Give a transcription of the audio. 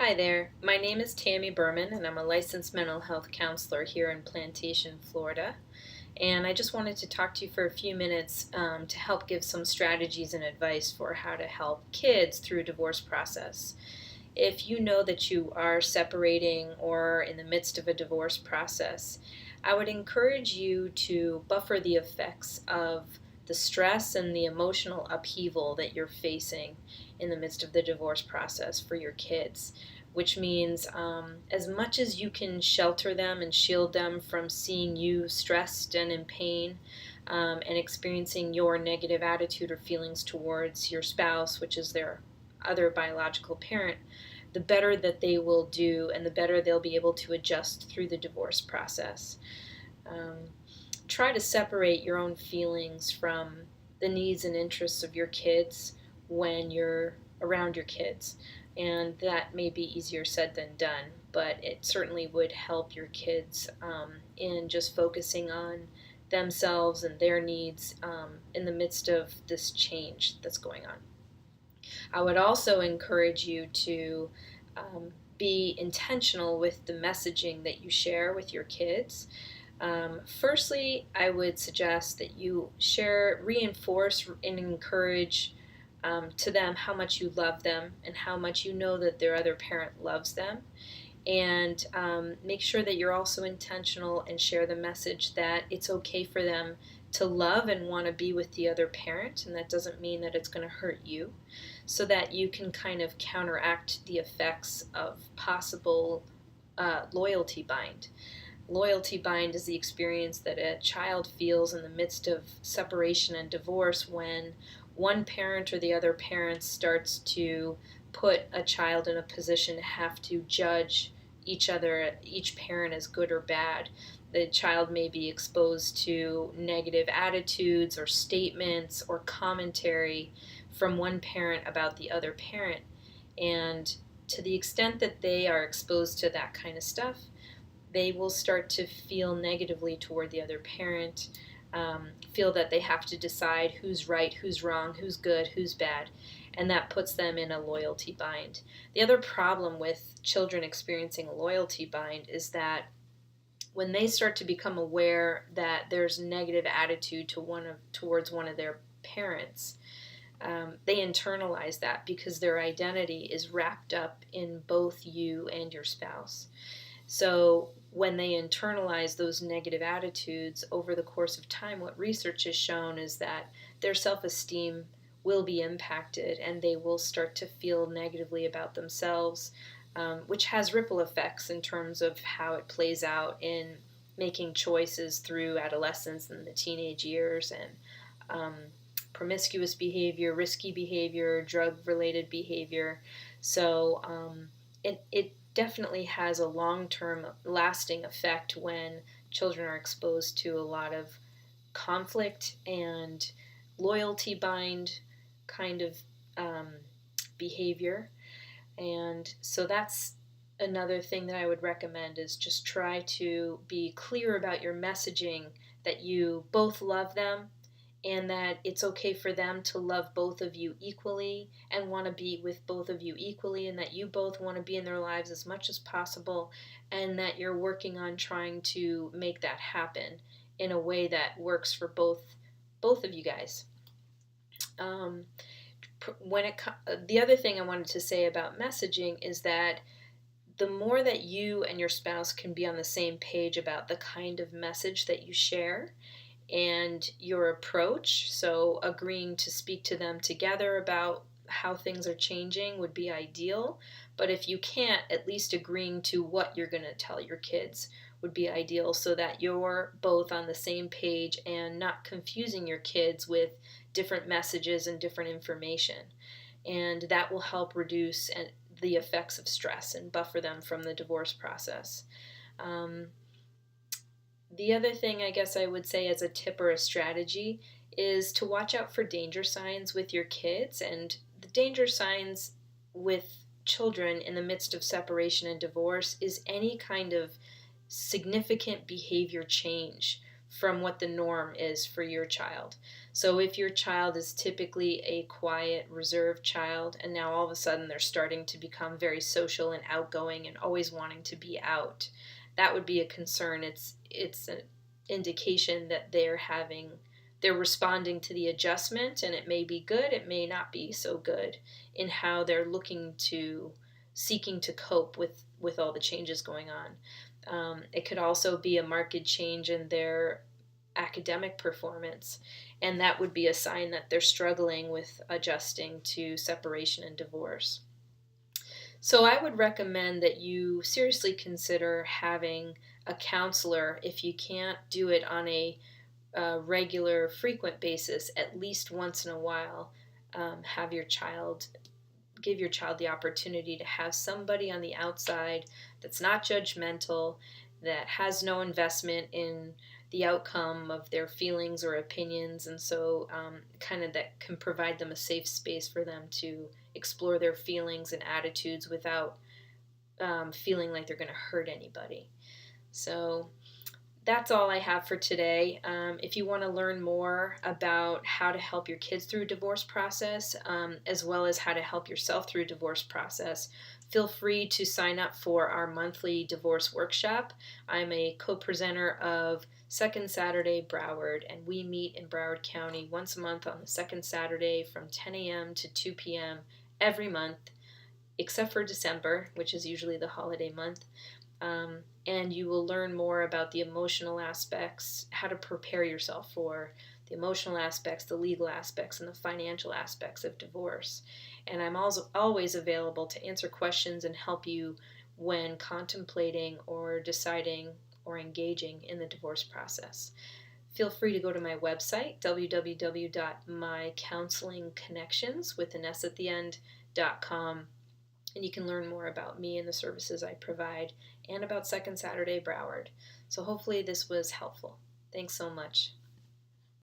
Hi there. My name is Tammy Berman, and I'm a licensed mental health counselor here in Plantation, Florida. And I just wanted to talk to you for a few minutes to help give some strategies and advice for how to help kids through a divorce process. If you know that you are separating or in the midst of a divorce process, I would encourage you to buffer the effects of the stress and the emotional upheaval that you're facing in the midst of the divorce process for your kids, which means as much as you can shelter them and shield them from seeing you stressed and in pain, and experiencing your negative attitude or feelings towards your spouse, which is their other biological parent, the better that they will do and the better they'll be able to adjust through the divorce process. Um, Try to separate your own feelings from the needs and interests of your kids when you're around your kids. And that may be easier said than done, but it certainly would help your kids in just focusing on themselves and their needs in the midst of this change that's going on. I would also encourage you to be intentional with the messaging that you share with your kids. Firstly, I would suggest that you reinforce, and encourage to them how much you love them and how much you know that their other parent loves them. And make sure that you're also intentional and share the message that it's okay for them to love and want to be with the other parent, and that doesn't mean that it's going to hurt you, so that you can kind of counteract the effects of possible loyalty bind. Loyalty bind is the experience that a child feels in the midst of separation and divorce when one parent or the other parent starts to put a child in a position to have to judge each parent as good or bad. The child may be exposed to negative attitudes or statements or commentary from one parent about the other parent. And to the extent that they are exposed to that kind of stuff, they will start to feel negatively toward the other parent, feel that they have to decide who's right, who's wrong, who's good, who's bad, and that puts them in a loyalty bind. The other problem with children experiencing a loyalty bind is that when they start to become aware that there's negative attitude towards one of their parents, they internalize that because their identity is wrapped up in both you and your spouse. So when they internalize those negative attitudes over the course of time, what research has shown is that their self-esteem will be impacted and they will start to feel negatively about themselves, which has ripple effects in terms of how it plays out in making choices through adolescence and the teenage years, and promiscuous behavior, risky behavior, drug-related behavior. So it definitely has a long-term lasting effect when children are exposed to a lot of conflict and loyalty bind kind of behavior. And so that's another thing that I would recommend, is just try to be clear about your messaging, that you both love them and that it's okay for them to love both of you equally and want to be with both of you equally, and that you both want to be in their lives as much as possible, and that you're working on trying to make that happen in a way that works for both of you guys. Um, the other thing I wanted to say about messaging is that the more that you and your spouse can be on the same page about the kind of message that you share and your approach, so agreeing to speak to them together about how things are changing would be ideal. But if you can't, at least agreeing to what you're going to tell your kids would be ideal, so that you're both on the same page and not confusing your kids with different messages and different information. And that will help reduce the effects of stress and buffer them from the divorce process. Um, the other thing I guess I would say as a tip or a strategy is to watch out for danger signs with your kids. And the danger signs with children in the midst of separation and divorce is any kind of significant behavior change from what the norm is for your child. So if your child is typically a quiet, reserved child, and now all of a sudden they're starting to become very social and outgoing and always wanting to be out, that would be a concern. It's an indication that they're responding to the adjustment, and it may be good, it may not be so good in how they're seeking to cope with all the changes going on. It could also be a marked change in their academic performance, and that would be a sign that they're struggling with adjusting to separation and divorce. So I would recommend that you seriously consider having a counselor if you can't do it on a regular, frequent basis, at least once in a while. Give your child the opportunity to have somebody on the outside that's not judgmental, that has no investment in the outcome of their feelings or opinions, and so kind of that can provide them a safe space for them to explore their feelings and attitudes without feeling like they're going to hurt anybody. So that's all I have for today. If you want to learn more about how to help your kids through a divorce process, as well as how to help yourself through a divorce process, feel free to sign up for our monthly divorce workshop. I'm a co-presenter of Second Saturday Broward, and we meet in Broward County once a month on the second Saturday from 10 a.m. to 2 p.m. every month, except for December, which is usually the holiday month. And you will learn more about the emotional aspects, how to prepare yourself for the emotional aspects, the legal aspects, and the financial aspects of divorce. And I'm also always available to answer questions and help you when contemplating or deciding or engaging in the divorce process. Feel free to go to my website, www.mycounselingconnections.com, and you can learn more about me and the services I provide and about Second Saturday Broward. So hopefully this was helpful. Thanks so much.